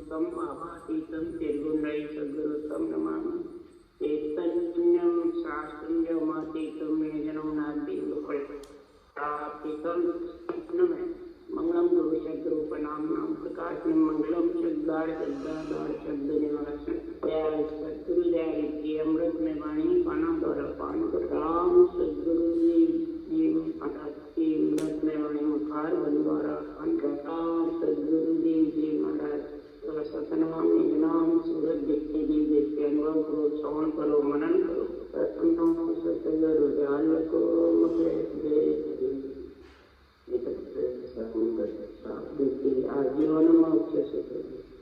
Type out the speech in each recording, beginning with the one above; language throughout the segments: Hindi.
तम आभातीतं निर्गुणै सद्गुरुतं नमामि। चैतन्यं शास्त्रमातीतं निजनं नास्ति प्राप्तितं में मंगलम गुरु शब्दरूपनाम नाम प्रकाशनम मंगलम शब्दार शब्दाधार शब्द निवासन दयाल सद्गुरु दयाल की अमृत में वाणी पाना द्वारा पान कर राम सद्गुरु जी महाराज की अमृत में वाणी मुखार बनवारा पान कर राम सद्गुरु जी महाराज सतनाम निजनाम सूरज देखते जी देखते अनुभव करो श्रवण करो मनन करो सतगुरु दयाल को मुझे आजीवन मोक्ष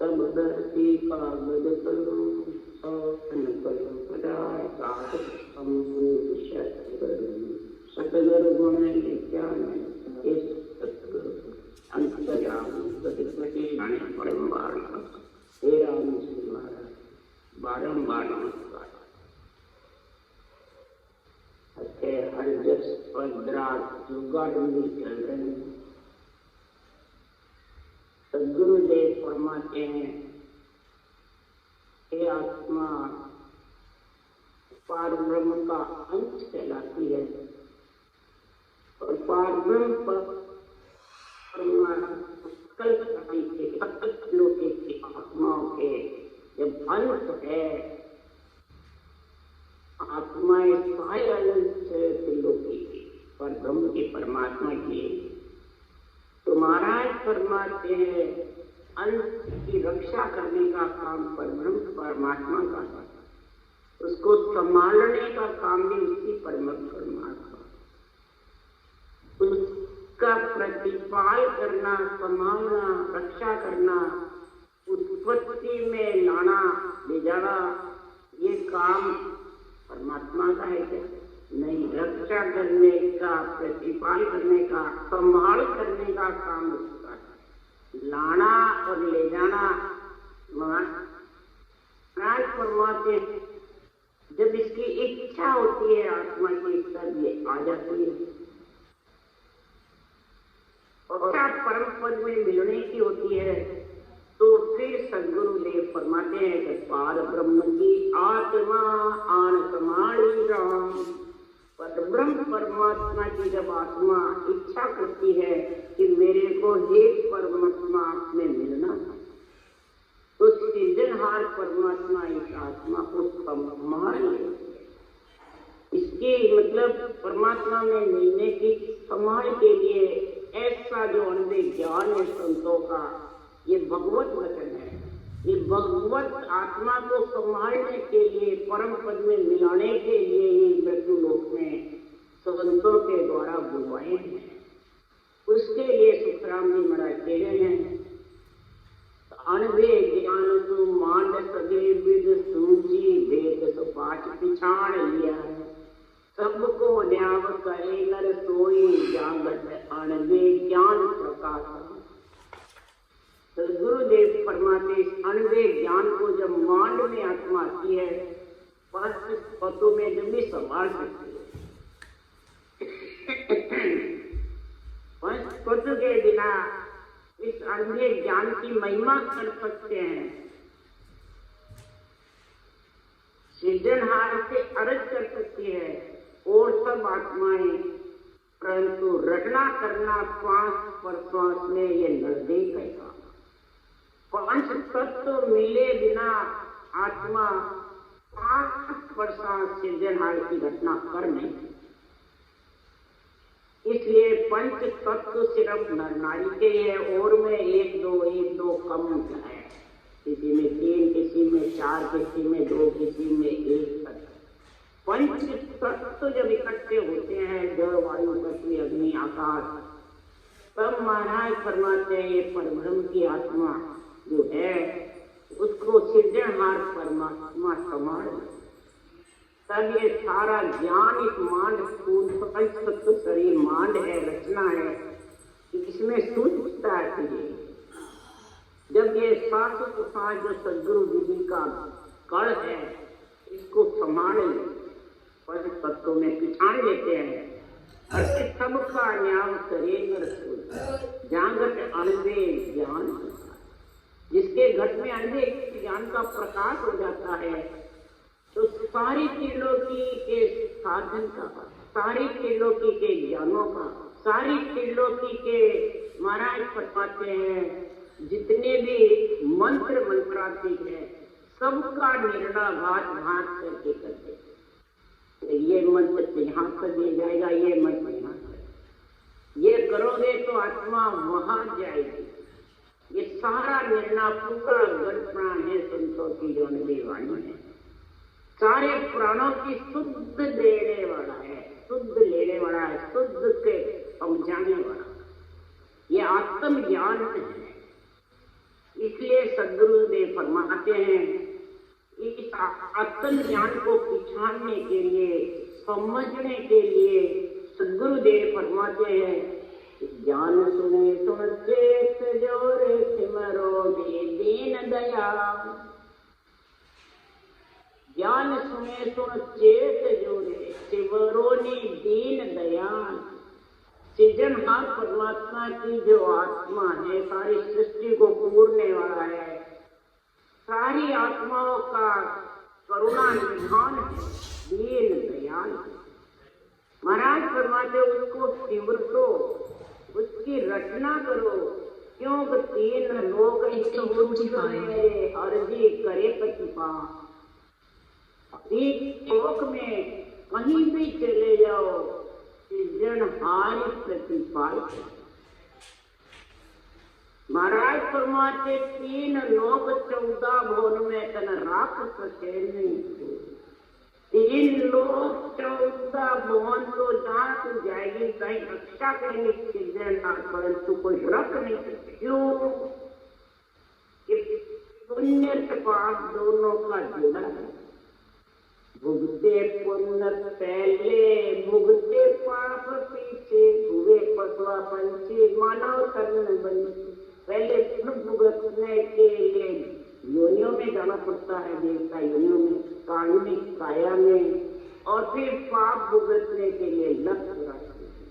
तब धरती कागज करो सतगुरु गुण ज्ञान सतगुरु अंतर्याम बारंबार हे राम श्री महाराज बारंबार नमस्कार। हर जस जुगाड़ में चल रहे हैं। सद्गुरुदेव फरमाते हैं हे आत्मा पारब्रह्म का अंश कहलाती है और पारब्रह्म पर आत्माओं के जब अंश है आत्माएं सारे अनंत त्रिलोकी पर ब्रह्म के परमात्मा की तो महाराज फरमाते हैं अंश की रक्षा करने का काम परब्रह्म परमात्मा का है, उसको संभालने का काम भी उसी परमात्मा उसका प्रतिपाल करना संभालना रक्षा करना उत्पत्ति में लाना ले जाना ये काम परमात्मा का है क्या? नहीं। रक्षा करने का प्रतिपाल करने का संभाल करने का काम उसका है। लाना और ले जाना महाराज फरमाते जब इसकी इच्छा होती है आत्मा की इच्छा ये आ जाती है और परम पद में मिलने की होती है तो फिर सद्गुरुदेव फरमाते हैं कि पार ब्रह्म की आत्मा आन समाली राम पर ब्रह्म परमात्मा की जब आत्मा इच्छा करती है कि मेरे को हे परमात्मा में मिलना तो सृजनहार परमात्मा इस आत्मा को संभाल लेती है। इसके मतलब परमात्मा में मिलने की संभाल के लिए ऐसा जो अनुभव ज्ञान है संतों का ये भगवत वचन है। ये भगवत आत्मा को संभालने के लिए परम पद में मिलाने के लिए ही मृत्युलोक में संतों के द्वारा बुलवाए हैं। उसके लिए सुखराम जी महाराज कह रहे हैं अनवे ज्ञान तु मांड सगे विद सूझी भेद सुपाठ पिछाड़ लिया है सबको न्याव करे नर सोई जागत अनवे ज्ञान प्रकाश। सद्गुरुदेव फरमाते इस अनवे ज्ञान को जब मांड में आत्मा आती है पंच पतों में जब भी संभाल सकती है पंच पद के बिना इस अनवे ज्ञान की महिमा कर सकते हैं। सृजनहार से अर्ज कर सकती है और सब आत्माएं परंतु रटना करना श्वास पर श्वास में ये नजदीक है। पंच तत्व मिले बिना आत्मा 5% सृजनहार की घटना कर नहीं। इसलिए पंच तत्व सिर्फ नर नारी के है और में एक दो कम है। किसी में 3 किसी में 4 किसी में 2 किसी में 1 तत्व। पंच तत्व जब इकट्ठे होते हैं जल वायु पृथ्वी अग्नि आकाश तब महाराज फरमाते हैं ये परब्रह्म की आत्मा जो है उसको सृजनहार परमात्मा संभाल तब ये सारा ज्ञान इस मांड स्थूल पंचतत्व शरीर मांड है रचना है इसमें सूझता है। जब ये शास्त्र प्रसाद जो सद्गुरु विधि का कड़ है इसको संभाल पंच तत्वों में पिछाड़ लेते हैं और सबका न्याय करे जागत अनवे ज्ञान जिसके घट में अंधे ज्ञान का प्रकाश हो जाता है, तो सारी त्रिलोकी के साधन का, सारी त्रिलोकी के ज्ञानों का, सारी त्रिलोकी के महाराज फरमाते हैं जितने भी मंत्र मंत्रातीत है सबका निर्णाघात घात करके करते, तो ये मंत्र यहाँ पर दिया जाएगा, ये मंत्र यहाँ पर, ये करोगे तो आत्मा वहां जाएगी। ये सारा निर्णय पूरा गढ़ प्राण है संतों की जो अनुभवी वाणी है, सारे प्राणों की शुद्ध देने वाला है, शुद्ध लेने वाला है, शुद्ध के समझाने वाला, ये आत्मज्ञान है। इसलिए सद्गुरुदेव फरमाते हैं इस आत्मज्ञान को पहचानने के लिए, समझने के लिए सद्गुरुदेव फरमाते हैं ज्ञान सुने सुन चेत जोरे सिमरोगे दीन दयाल। ज्ञान सुने सुन चेत जोरे सिमरोनी दीन दयाल। सृजनहार परमात्मा की जो आत्मा है, सारी सृष्टि को पूरने वाला है, सारी आत्माओं का करुणा निधान है, दीन दयाल है। महाराज फरमाते उसको सिमरो, उसकी रचना करो, क्योंकि तीन लोग मेरे अर्जी करे प्रतिपा। तीन लोक में कहीं भी चले जाओ सृजनहार प्रतिपाल। महाराज फरमाते तीन लोक 14 भुवन में तन राख सके नहीं। तीन लोग 14 भुवन तो जहाँ तू जाएगी कहीं रक्षा करेंगे सृजनहार, परंतु कोई रख नहीं सकते। क्यों? पुण्य पाप दोनों का जुड़ा है। भुगते पुण्य पहले, भुगते पाप पीछे, हुए पशुआ पंछी मानव कर्म बनी। पहले भुगतने के लिए योनियों में जाना पड़ता है, देवता योनियों में, कार्मिक काया में, और फिर पाप भुगतने के लिए लक्ष्य रखते हैं।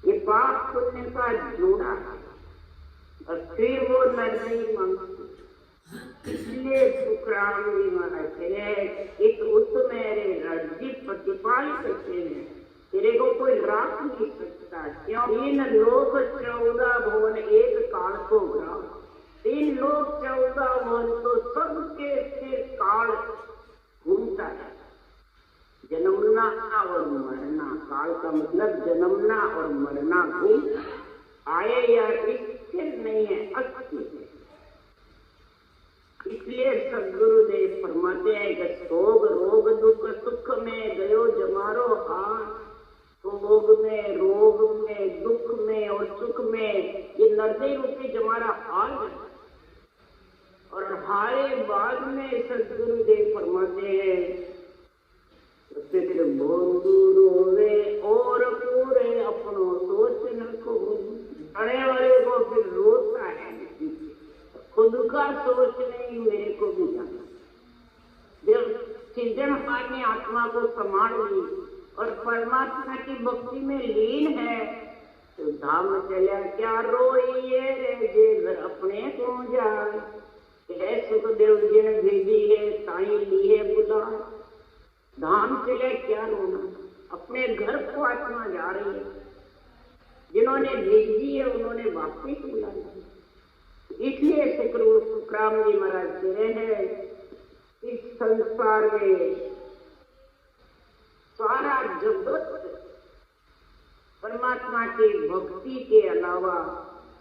ये पाप पुण्य का जोड़ा है और फिर वो निर्णय मांगते। इसलिए सुखराम जी महाराज एक उत्तम रज्जी प्रतिपाल करते हैं, तेरे को कोई राख नहीं सकता। क्यों? 3 लोक 14 भुवन एक काल को ग्राम। 3 लोक 14 भुवन तो सबके सिर काल घूमता है। जन्मना और मरना, काल का मतलब जन्मना और मरना घूम आए या स्थिर नहीं है, अस्थिर है। इसलिए सद्गुरुदेव फरमाते हैं कि शोक रोग दुख सुख में गयो जमारो हाथ। शोक में, रोग में, दुख में और सुख में ये नरदे रूपी जमारा हार है। और हारे बाद में सद्गुरुदेव फरमाते हैं फिर बंधु रोवे और पूरे अपनों सोच न को। बड़े वाले को फिर रोता है, खुद का सोच नहीं, मेरे को भी जाना। जब सृजनहार ने आत्मा को संभाल ली और परमात्मा की भक्ति में लीन है तो धाम में चलिया क्या रोइए रे जे घर अपने को जाए। सुखदेव जी ने भेजी है, ताई ली है बुला, धाम चले क्या रोना, अपने घर को आत्मा जा रही है। जिन्होंने भेजी है उन्होंने वापिस बुला लिया। इसलिए सुखराम जी महाराज कह रहे हैं इस संसार में सारा जगत परमात्मा की भक्ति के अलावा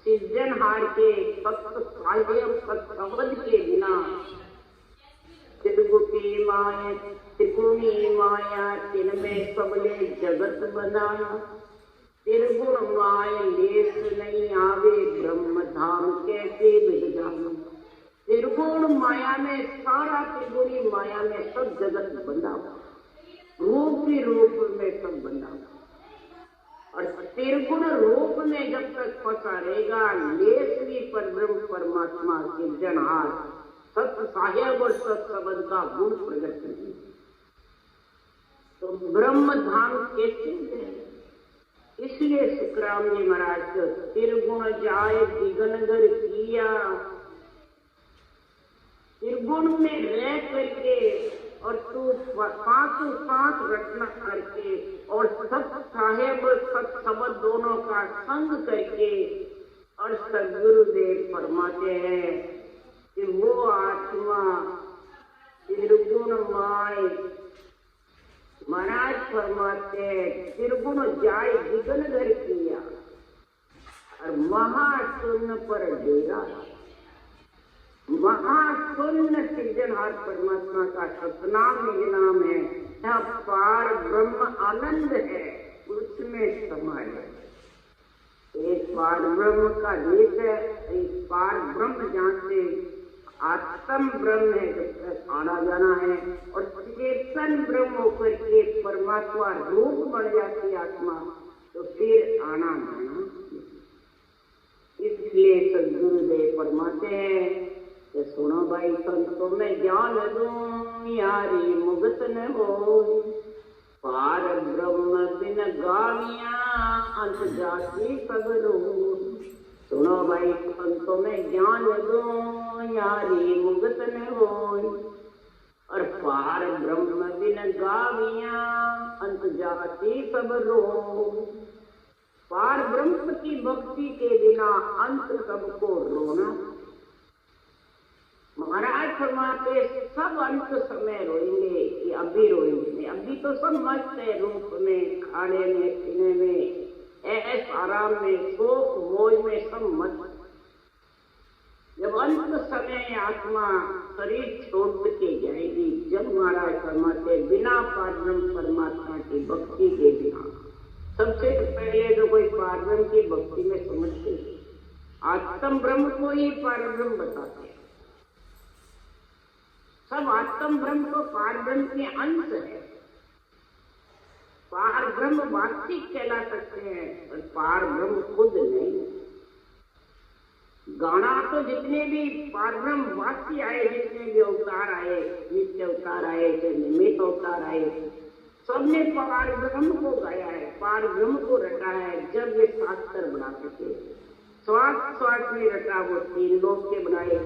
सृजनहार के सत्संग के बिना त्रिगुटी माया, त्रिगुणी माया तिनमें सबले जगत बनाया। त्रिगुण माया लेस नहीं आवे, ब्रह्म धाम कैसे मिल जाना। त्रिगुण माया में, सारा त्रिगुणी माया में सब जगत बंधा हुआ, रूप ही रूप में सब बंधा हुआ। और त्रिगुण रूप में जब तक फंसा रहेगा, लेस भी पर ब्रह्म परमात्मा सृजनहार सत्य साहेब और सत्संबंध का गुण प्रकट नहीं, तो ब्रह्म धाम कैसे मिलेगा। इसलिए सुखराम जी महाराज त्रिगुण जाए दिगनगर किया, निर्गुण में रह करके और तू पांचों पांच रचना करके और सत साहेब सत शब्द दोनों का संग करके और सदगुरुदेव फरमाते हैं कि वो आत्मा निर्गुण माय महाराज फरमाते हैं निर्गुण जाय विघ्न घर किया और महाशून्य पर डेरा। महाशून्य सृजनहार परमात्मा का सतनाम निज नाम है, यह पार ब्रह्म आनंद है, उसमें समाये। एक पार ब्रह्म का देश है, एक पार ब्रह्म जहाँ से आत्म ब्रह्म है, जब तक आना जाना है और चेतन ब्रह्म होकर के परमात्मा रूप बन जाती आत्मा, तो फिर आना जाना। इसलिए सदगुरुदेव फरमाते हैं कि सुनो भाई संतों में ज्ञान दूं यारी मुगत न हो, पार ब्रह्म बिन गामिया अंत जाति सगरो। सुनो भाई संतों में ज्ञान दूं यारी मुगत न हो, और पार ब्रह्म बिन गामिया अंत जाति सगरो। पार ब्रह्म की भक्ति के बिना अंत सबको रोना। महाराज फरमाते सब अंत समय रोएंगे कि अभी रोएंगे, अभी तो सब मस्त है रूप में, खाने में, पीने में, ऐश आराम में, शोक मोज में सब मस्त। जब अंत समय आत्मा शरीर छोड़ के जाएगी, जब महाराज फरमाते बिना पारब्रह्म परमात्मा की भक्ति के बिना, सबसे पहले तो कोई पारब्रह्म की भक्ति में समझते आत्म ब्रह्म को ही पारब्रह्म बताते हैं। सब आत्म ब्रह्म को पार ब्रह्म के अंश है। पार ब्रह्म वास्तविक कहला सकते हैं, पर पार ब्रह्म खुद नहीं। गाना तो जितने भी पार ब्रह्म वासी आए, जितने भी अवतार आए, नित्य अवतार आए, निमित्त अवतार आए, सबने पार ब्रह्म को गाया है, पार ब्रह्म को रटा है। जब ये शास्त्र बना सके, श्वास श्वास में रटा, वो तीन लोक के बनाए।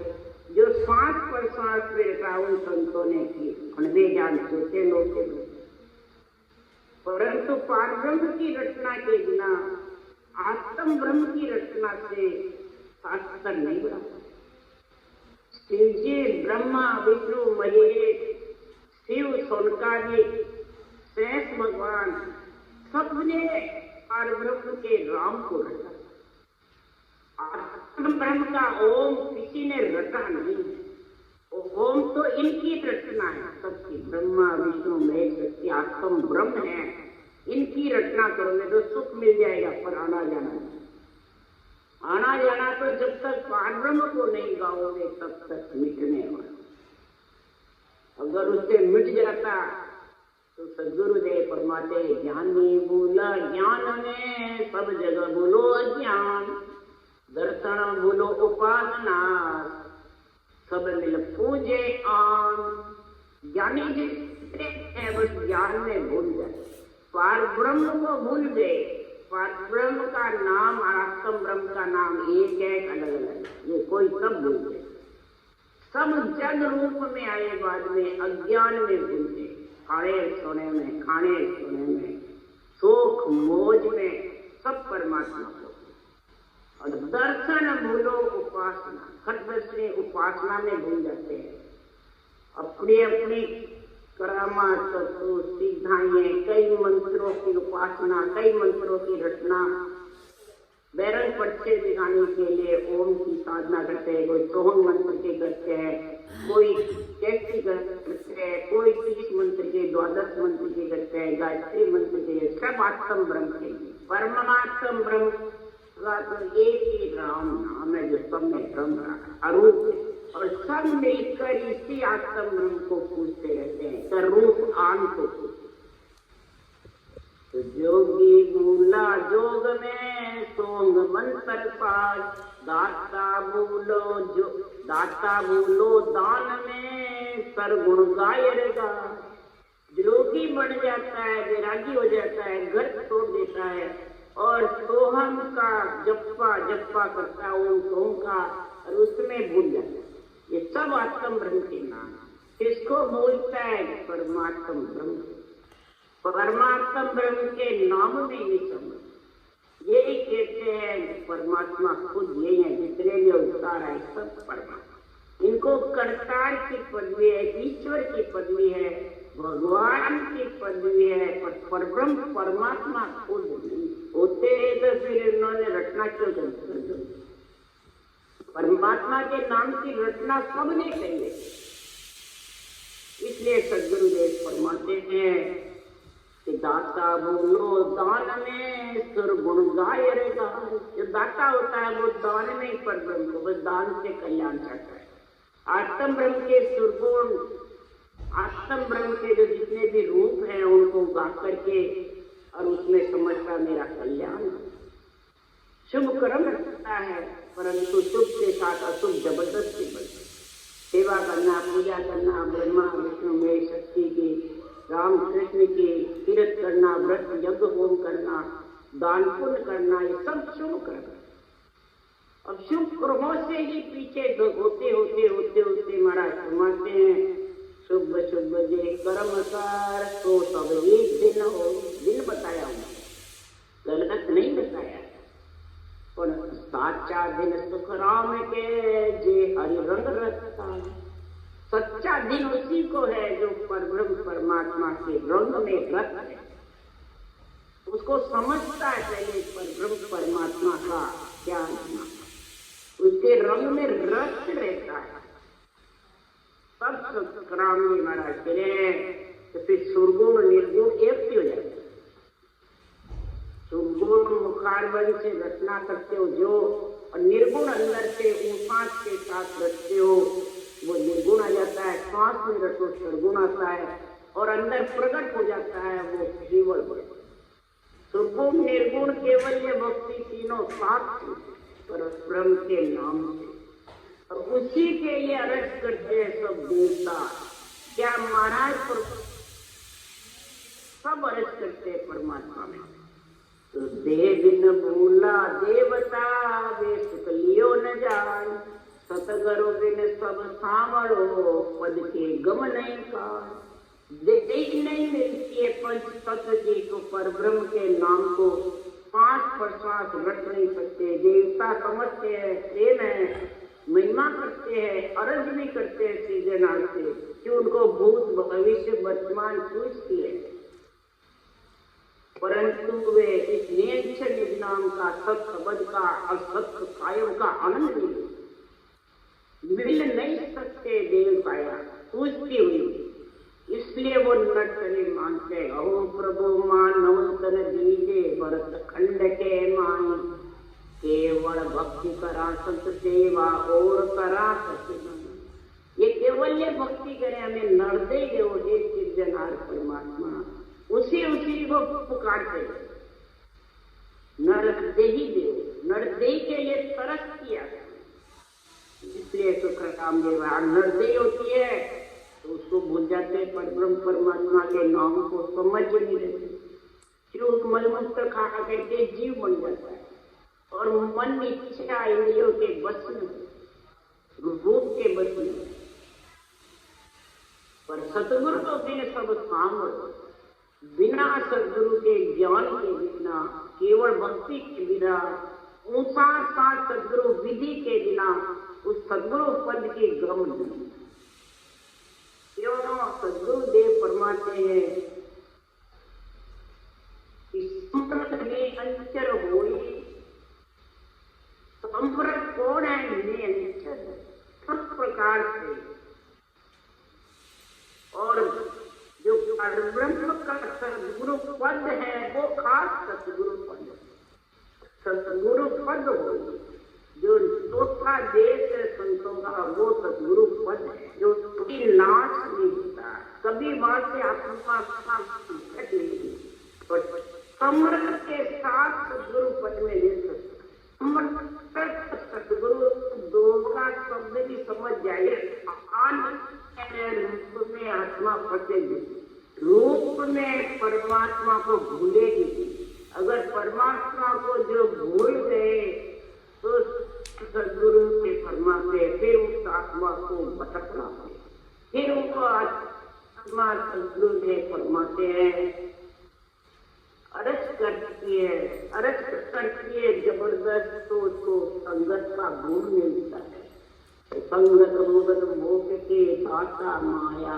जो श्वास पर श्वास में रटा उन संतों ने की, अनवे जान सोचे लोग के, परंतु पार ब्रह्म की रचना के बिना, आत्म ब्रह्म की रचना से शास्त्र नहीं बना। शिव जी, ब्रह्मा, विष्णु, महेश, शिव, सोनकादि, शेष भगवान, सबने पार ब्रह्म के राम को रचा। आत्म ब्रह्म का ओम किसी ने रटा नहीं, ओम तो इनकी रचना है सबकी। ब्रह्मा, विष्णु, महेश शक्ति आत्म ब्रह्म है, इनकी रचना करोगे तो सुख मिल जाएगा, पर आना जाना आना जाना तो जब तक पार ब्रह्म को नहीं गाओगे तब तक मिटने वाला। अगर उससे मिट जाता तो सदगुरुदेव फरमाते ज्ञानी भूला ज्ञान में, सब जगह भूलो अज्ञान, दर्शन भूलो उपासना, सब मिल पूजे आन। ज्ञानी जितने हैं बस ज्ञान में भूल जाए, पार ब्रह्म को भूल गए। पार ब्रह्म का नाम, आत्म ब्रह्म का नाम एक है, अलग अलग, ये कोई सब भूल गए। सब जग रूप में आए, बाद में अज्ञान में भूल गए, खाने सोने में, खाने सोने में, शोक मोज में, सब परमात्मा को। और दर्शन भूलो उपासना, खटदर्शनी उपासना में भूल जाते हैं। अपनी अपनी करामात, सिद्धाएं, कई मंत्रों की उपासना, कई मंत्रों की रचना, बैरंग पर्चे दिखाने के लिए ओम की साधना करते हैं। कोई सोहम मंत्र के करते हैं, कोई कैसी करते हैं, कोई 30 मंत्र के, 12 मंत्र के करते हैं, गायत्री मंत्र के, सब आत्म ब्रह्म के। परमात्म ब्रह्म का तो एक ही राम नाम है जो सब में ब्रह्म अरूप है, और सब मिलकर इसी आत्म ब्रह्म को पूछते रहते हैं, स्वरूप आन को पूछते। तो जोगी भूला जोग में, सोंग मंत्र पाठ, दाता भूलो दान में, सरगुण गायरगा। जोगी बन जाता है, वैरागी हो जाता है, घर तोड़ देता है, और सोहम का जप्पा करता है, ओम सोम का, और उसमें भूल जाता है। ये सब आत्म ब्रह्म के नाम। किसको बोलता है? परमात्म ब्रह्म। परमात्म ब्रह्म के नाम में ही समझ। यही कहते हैं परमात्मा खुद यही है, जितने भी अवतार है सब परमात्मा। इनको कर्तार की पदवी है, ईश्वर की पदवी है, भगवान की पदवी है, पर परब्रह्म परमात्मा खुद नहीं होते तो फिर इन्होंने रचना क्यों कर दी? परमात्मा के नाम की रचना सबने कही है। इसलिए सदगुरुदेव फरमाते हैं कि दाता बोलो दान में सुरगुण गाय रे गाय। जो दाता होता है वो दान में ही परब्रह्म को, बस दान से कल्याण चाहता है। आत्म ब्रह्म के सुरगुण, आत्म ब्रह्म के जो जितने भी रूप हैं उनको गा करके और उसमें समझता मेरा कल्याण। शुभ कर्म रखता है, परंतु शुभ के साथ अशुभ जबरदस्ती बनती। सेवा करना, पूजा करना, ब्रह्मा विष्णु में शक्ति की, राम कृष्ण की, तीर्थ करना, व्रत यज्ञ होम करना, दान पुण्य करना, ये सब शुभ कर्म। अब शुभ कर्मों से ही पीछे होते होते होते होते महाराज फरमाते हैं शुभ शुभ जे कर्म कर तो सब एक दिन हो। दिन बताया हूँ, गलत नहीं बताया। पर साचा दिन सुख राम के जे हरि रंग रखता है। सच्चा दिन उसी को है जो परब्रह्म परमात्मा के रंग में रत है। उसको समझता है पहले परब्रह्म परमात्मा का क्या नाम, उसके रंग में रत रहता है। सब संस्कृत में महाराज करें तो फिर सुरगुण निर्गुण एक ही हो जाता है। सुरगुण मुखारबंद से रचना करते हो जो, और निर्गुण अंदर से उपास के साथ रचते हो वो निर्गुण आ जाता है। श्वास में रचो सरगुण आता है, और अंदर प्रकट हो जाता है वो केवल। सुरगुण निर्गुण केवल ये भक्ति तीनों साथ पर ब्रह्म के नाम से, और उसी के लिए अर्ज करते हैं सब देवता। क्या महाराज पर सब अर्ज करते हैं परमात्मा में। तो देव न भूला देवता वे सुख लियो न जाय। सतगुरु बिन सब सावरो पद के गम नहीं का। देख नहीं मिलती है पंच तत्व की तो परब्रह्म के नाम को 5 प्रश्वास रट नहीं सकते। देवता समझते हैं, प्रेम है, महिमा करते हैं, अर्ज भी करते हैं सीधे नाम से कि उनको भूत भविष्य वर्तमान सूझती है, परंतु वे इस नियंत्रण नाम का सत शब्द का और सत्य कायम का आनंद मिल नहीं सकते। देव काया सूझती हुई, इसलिए वो नटने मानते। अहो प्रभु मानव तन दीजे भरत खंड के माई। केवल भक्ति करा संत सेवा और करा सच। ये केवल ये भक्ति करे, हमें नरदे देव हे सिरजनहार परमात्मा। उसी को पुकारते नरदेही देव, नरदेही के लिए तरस किया। इसलिए सुखराम देव नरदेही होती है तो उसको भूल जाते हैं, परब्रह्म परमात्मा के नाम को समझ नहीं रहते। क्यों? मलमूत्र खा करके जीव बन जाता है और मन इच्छा इंद्रियों के बस में, रूप के बस में। पर सतगुरु तो बिन सब सामर, बिना सदगुरु के ज्ञान के बिना, केवल भक्ति के बिना, ऊंचा सा सदगुरु विधि के बिना उस सदगुरु पद की गम नहीं। क्यों? सदगुरु देव फरमाते हैं कि समृत में अंचर होई। समृत कौन है? में अंचर, सब प्रकार से। और जो ब्रह्म का सदगुरु पद है वो खास सदगुरु पद, सदगुरु पद हो। जो चौथा देश है संतों का वो सदगुरु पद है, जो कभी नाश नहीं होता, कभी वहां से आत्मा घट नहीं। और समृत के साथ सदगुरु पद में ले सकता। सदगुरु दो का शब्द भी समझ जाइए। रूप में आत्मा फंसेगी, रूप में परमात्मा को भूलेगी। अगर परमात्मा को जो भूल गए तो सदगुरु के फरमाते फिर उस आत्मा को अपनाते, फिर उनको आत्मा सदगुरुदेव फरमाते हैं अरज करती है जबरदस्त, तो उसको संगत का गुण मिलता है। संगत मुगत मोह के दाता माया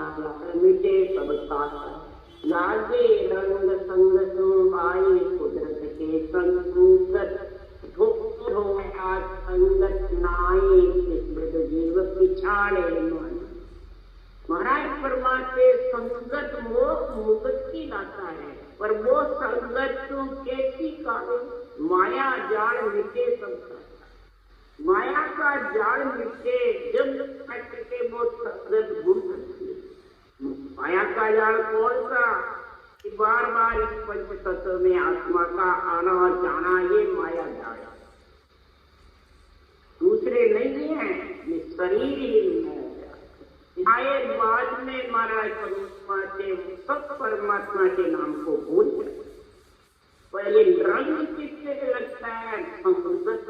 मिटे सब ताता, लागे रंग संग सुबाई कुदरत के संगत, धो आज संगत नाई किस्मत जीव पिछाड़े मन। महाराज परमात्मा संगत मोह मुक्त की लाता है, पर वो संगत कैसी काले, माया जाल मिटे सब, माया का जाल मिटे जब के वो संगत गुण करती है। माया का जाल कौन सा कि बार बार इस पंच तत्व में आत्मा का आना और जाना, ये माया जाल दूसरे नहीं है, ये शरीर ही है। आए बाद में महाराज परमात्मा के सब परमात्मा के नाम को भूल जाए, पहले रंग किससे लगता है संगत,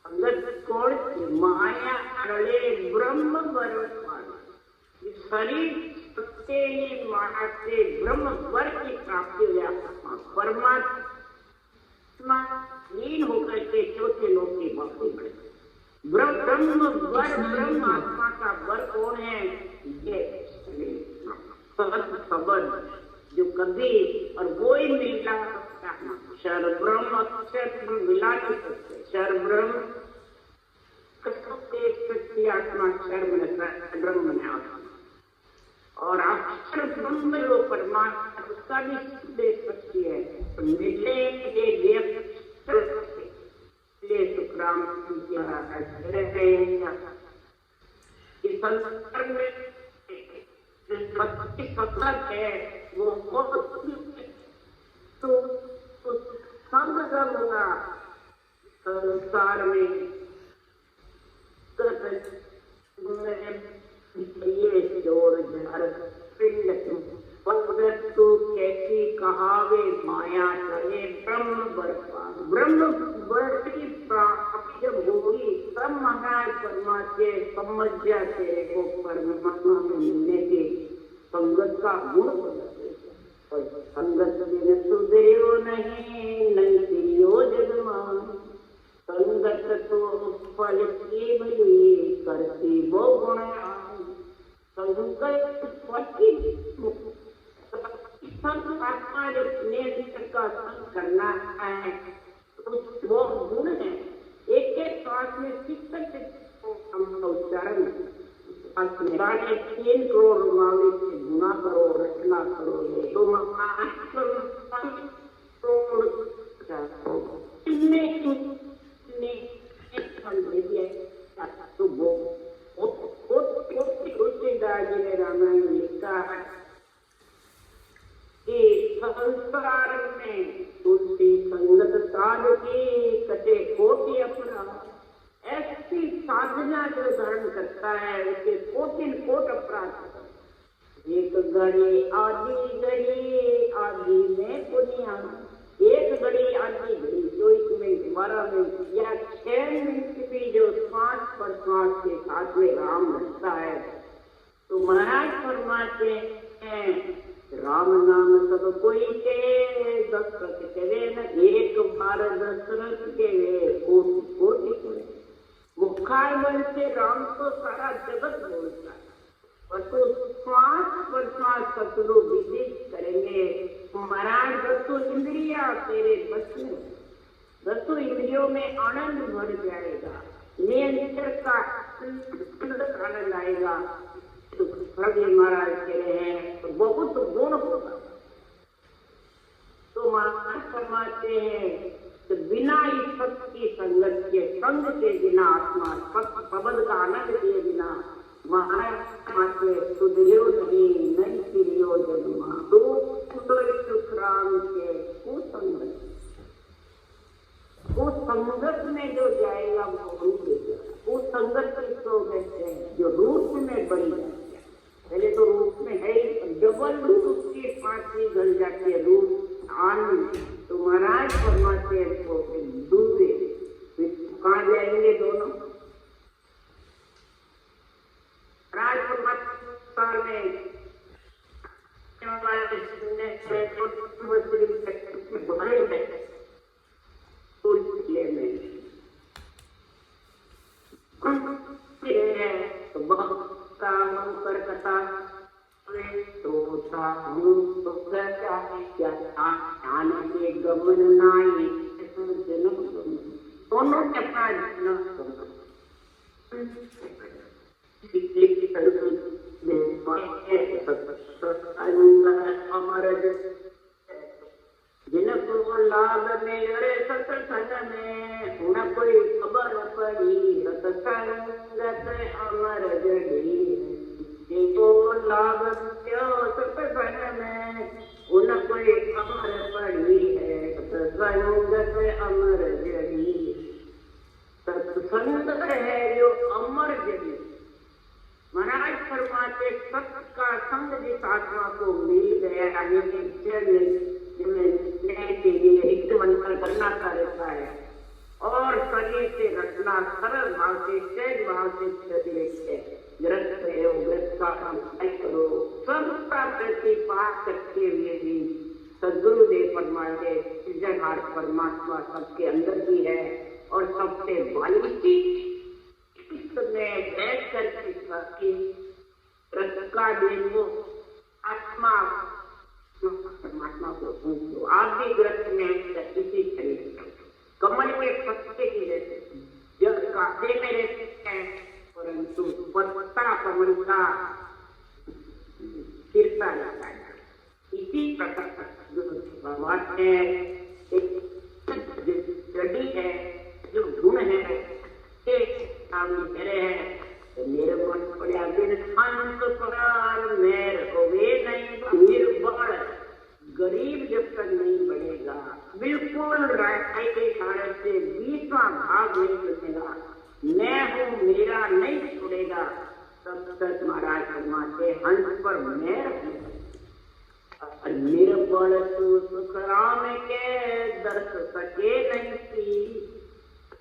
संगत कौन माया अड़े ब्रह्म बरवान, शरीर सत्य माया से ब्रह्म वर की प्राप्ति हो जाता, परमात्मा लीन होकर के चौथे लोग की बातें बढ़े। ब्रह्म वर, ब्रह्म आत्मा का वर कौन है, ये शब्द जो कभी और वो ही मिला सकता है, शर ब्रह्म अक्षर मिला नहीं सकते, शर ब्रह्म शक्ति आत्मा शर में ब्रह्म में आत्मा, और अक्षर ब्रह्म जो परमात्मा उसका भी दे सकती है, मिले के सुखराम इस संसार में सतत है वो बहुत, तो संग होगा संसार में ये जोर जहर पिंड तू कैसी कहावे माया करे ब्रह्म बरपान, ब्रह्म वर की प्राप्ति जब होगी तब महाराज परमात्मा समझ जा तेरे को परमात्मा में मिलने के संगत का गुण बदलते, और संगत में सुधरियो नहीं तिरियो जगमान, संगत तो फल की भली करती वो गुण, आत्मा जो का संग करना है वो गुण है। एक एक श्वास में हम उच्चारण 3 करोड़ रुमाली से गुना करो, रचना करोगे तो तुलसीदास जी ने रामायण लिखा है कि संसार में तुलसी संगत काल की कटे कोटि अपराध, ऐसी साधना जो धारण करता है उसे कोटिन कोट अपराध। एक घड़ी आदि में पुनिया, एक घड़ी आदि घड़ी 24 मिनट 12 मिनट या 6 मिनट भी जो श्वास पर श्वास के साथ में राम रहता है, तो महाराज फरमाते हैं राम नाम सब कोई के दशरथ करे न, एक बार दशरथ के कोटि कोटि करे। मुखार बल से राम तो सारा जगत बोलता है, और तो श्वास पर श्वास शत्रु विदित करेंगे। महाराज 10 इंद्रिया तेरे बस में, 10 इंद्रियों में आनंद भर जाएगा, नियंत्रण का आनंद आएगा। महाराज कह रहे हैं तो बहुत गुण होगा, तो महाराज फरमाते हैं तो बिना इस सत्य की संगत के, संग के बिना आत्मा सत्य पवन का आनंद के बिना महाराज सुधरियो नहीं फिरियो जन्मा, सुखराम के कुसंगत में जो जाएगा वो रूप देगा। कुसंगत किसको कहते हैं, जो रूप में बन जाए, पहले तो रूप में है डबल रूप उसकी पांचवी गल जाती है रूप आन, तो महाराज फरमाते हैं को दूसरे कहाँ जाएंगे दोनों, गमन नाई दोनों के अपना जिनको लाभ मेरे सत्संग में उन कोई खबर पड़ी सत्संगत अमर जड़ी जिनको लाभ सत्संग में उन कोई खबर पड़ी है सत्संगत अमर जड़ी सत्संग है जो अमर जड़ी महाराज फरमाते सत्य का संग जिस आत्मा को मिल गया के लिए एक मंत्र करना रहता है और शरीर से रटना सरल भाव से सहज भाव से ग्रस्त है ग्रस्त का करो सबका प्रतिपात करते हुए भी सदगुरुदेव फरमाते सृजनहार परमात्मा सबके अंदर भी है और सबसे बालिकी में बैठ करके रस का देवो आत्मा परमात्मा को पूछो। आप भी ग्रस्त में इसी शरीर कमल के पत्ते की रहते जब कांटे में रहते हैं परंतु पत्ता कमल का गिरता रहता है। इसी प्रकार भगवान है एक जड़ी है जो गुण है मेरे मन पड़ा दिन अंत प्राण मेर होवे नहीं निर्बल गरीब जब तक नहीं बढ़ेगा बिल्कुल राय के कारण से 20वां भाग नहीं बचेगा मैं हूँ मेरा नहीं छोड़ेगा तब तक महाराज फरमाते हंस पर मेर निर्बल तू सुख राम के दर्श सके नहीं थी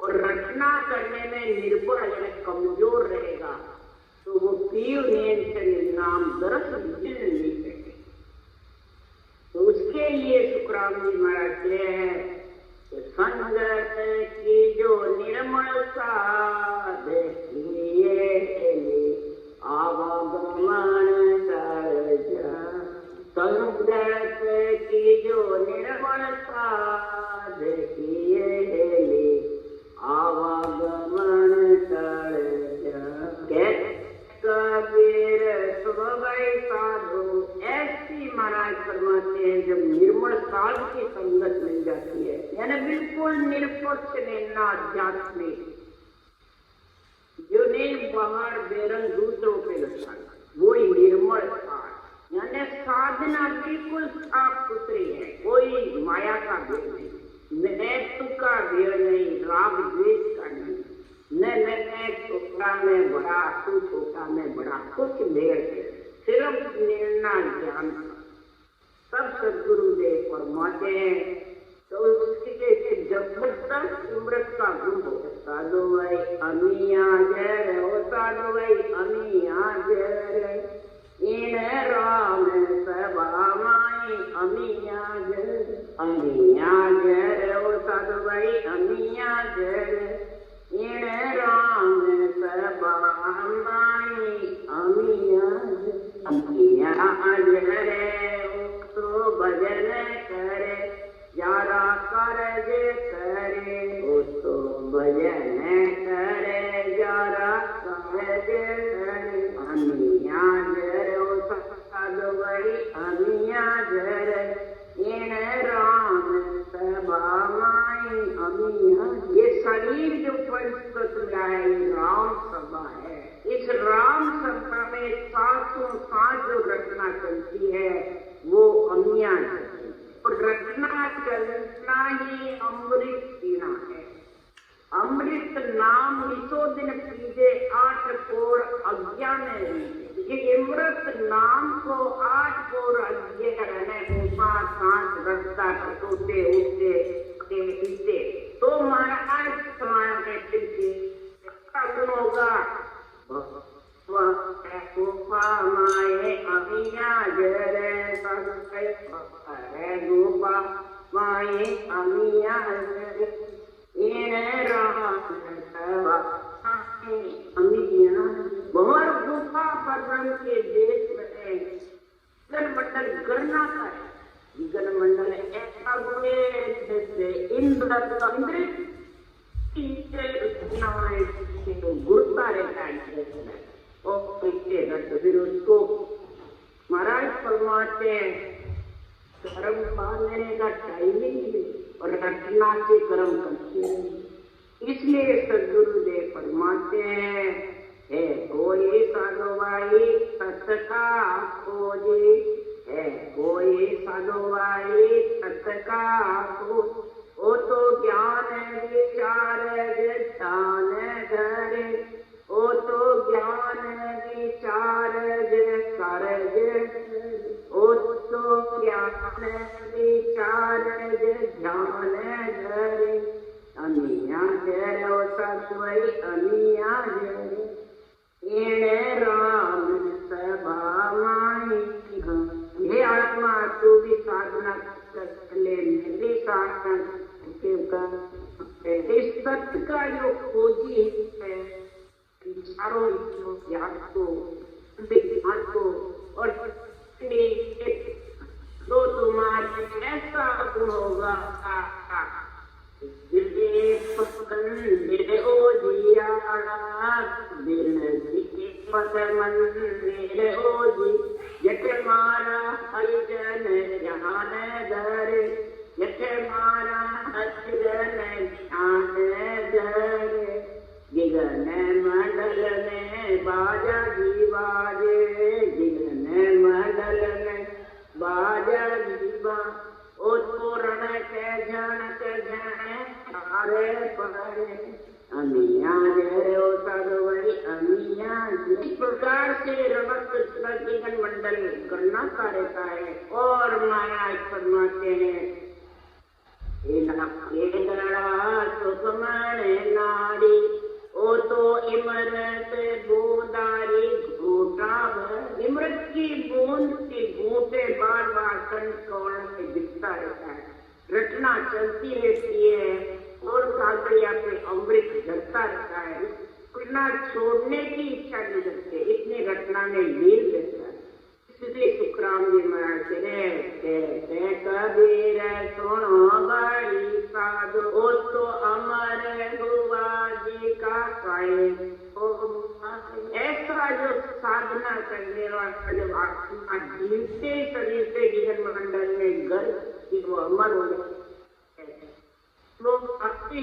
और रचना करने में निर्बल यानी कमजोर रहेगा तो वो पीव नाम दरस मिल नहीं सके। तो उसके लिए सुखराम जी महाराज कहते हैं संगत की जो निर्मलता देखिए आवागमन संगत की जो निर्मलता देखिए आवागमन कबीर सुबह साधु ऐसी महाराज फरमाते हैं जब निर्मल साधु की संगत मिल जाती है यानी बिल्कुल निरपेक्ष रहना आध्यात्मिक जो नहीं बाहर बेरंग दूसरों पे लगता वो निर्मल साध यानी साधना बिल्कुल साफ सुथरी है कोई माया का भेद नहीं नैतु का भेद नहीं राग द्वेष का नहीं न छोटा में बड़ा तू छोटा में बड़ा कुछ भेद सिर्फ निर्णा ज्ञान सब सदगुरुदेव फरमाते हैं तो उसके जबरदस्त अमृत का गुण हो साधु भाई अमिया जय हो साधु भाई अमिया जय इन राम सभा माई अमिया जय हो साधु भाई अमिया जय इन राम सभा माई अमिया जय तो भजन करे यारा कर जे करे तो भजन करे यारा कर जे करे अमिया जय हो साधु भाई अमिया जय इन राम सभा माई अमिया ये शरीर जो परिस्थित मिला है राम सभा है इस राम सभा में सातों सात जो रचना चलती है वो अमिया है और रचना चलना ही अमृत पीना है अमृत नाम निशो दिन पीजे 8 पोर अज्ञान ये अमृत नाम को 8 पोर अज्ञा रहने ऊपा सांस रखता सोते उठते पीते तो महाराज समान कहते थे इसका गुण होगा माए अमिया जय गोपा माए अमिया बहुत गुफा पर्वत के देश में गण मंडल गणना करे गण मंडल ऐसा हुए जैसे इंद्र गुरुता रहता है और फिर उसको महाराज फरमाते हैं कर्म पाने का टाइम ही नहीं और रचना से कर्म करते हैं। इसलिए सदगुरुदेव फरमाते हैं है कोई साधो भाई सत्ता खोजे है कोई साधो भाई सत्ता खोज ओ तो ज्ञान विचार ध्यान धरे ओ तो ज्ञान विचार कर ओ तो ज्ञान विचार ध्यान धरे अनिया जरो सत्वई अनिया जरे इन राम सभा माई हे आत्मा तू भी साधना कर ले मेरी साधना इस सत्य का जो खोजी है विचारों याद को और तो तुम्हारे ऐसा गुण होगा यथ मारा हरिजन ध्यान धरे यथ मारा हरिजन ध्यान धरे गिगन मंडल में बाजा जी बाजे गिगन मंडल में बाजा जी बा ओ तोरण के जनक जन अरे परे अमिया जय ओ सदवई अमिया इस प्रकार से रमत गिगन मंडल गणना करता है और महाराज फरमाते हैं सुखमण नारी ओ तो इमरत बूंदारी घूटा इमरत की बूंद के घूटे बार बार कंठोड़ में दिखता रहता है रटना चलती रहती है और कागड़िया पे अमृत झरता रहता है रटना छोड़ने की इच्छा नहीं करते इतनी रटना में लीन रहता है इसलिए सुखराम जी महाराज कहते कबीर सुनो बड़ी साधु ओ तो अमर गुआ जी का कहे ऐसा जो साधना करने वाला जब आत्मा जीवते शरीर से गिगन मंडल में गर्भ वो अमर हो जाए लोग अपनी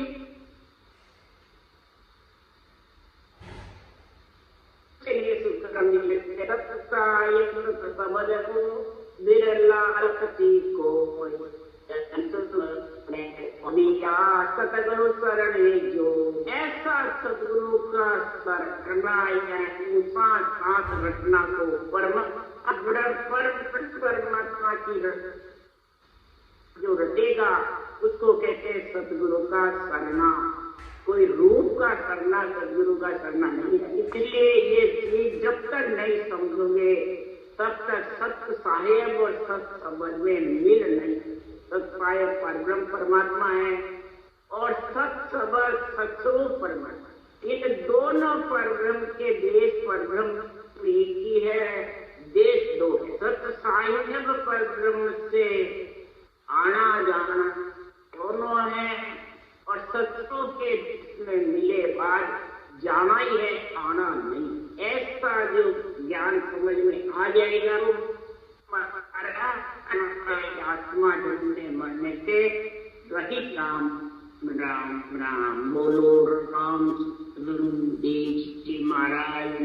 सतगुरु शरणे जो ऐसा सतगुरु का शरणा सांस रचना को परमात्मा की जो रटेगा उसको कहते हैं सतगुरु का शरणा कोई रूप का करना सदगुरु का करना नहीं है इसलिए ये चीज जब तक नहीं समझोगे तब तक सत्य साहेब और सत्य समझ में मिल नहीं सत्य साहेब परब्रह्म परमात्मा है और सत्य सबल सत्स्वरूप परमात्मा इन दोनों परब्रह्म के देश परब्रह्म एक ही है देश दो है सत्य साहेब परब्रह्म से आना जाना दोनों है और सत्सों के में मिले बाद जाना ही है आना नहीं ऐसा जो ज्ञान समझ में आ जाएगा आत्मा ढूंढने मरने से वही राम राम राम बोलो राम देव जी महाराज